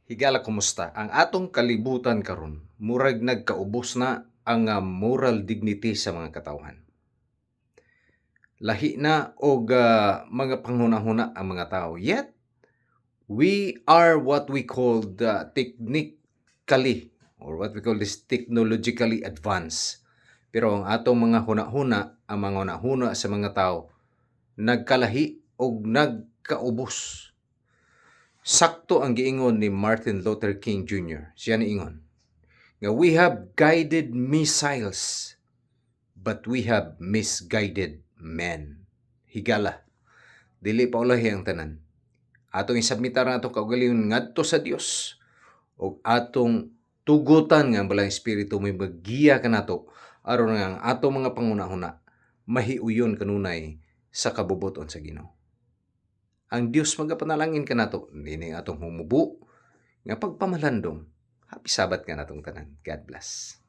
Higala kumusta? Ang atong kalibutan karon murag nagkaubos na ang moral dignity sa mga katawhan. Lahi na og mga panghuna-huna ang mga tao. Yet we are what we call the technically or what we call this technologically advanced. Pero ang atong mga huna-huna, ang mga huna-huna sa mga tao nagkalahi og nagkaubos. Sakto ang giingon ni Martin Luther King Jr. Siya niingon nga we have guided missiles but we have misguided men. Higala, dili pa ulahi ang tanan. Atong isabmitar ang atong kaugalingon ngadto sa Dios ug atong tugutan nga ang balang espiritu may maggiya kanato aron nga ang atong mga panguna-huna mahiuyon kanunay sa kabubuton sa Ginoo. Ang Dios magapanalangin kanato dinhi atong humubo nga pagpamalandong. Happy Sabat nga natong tanan. God bless.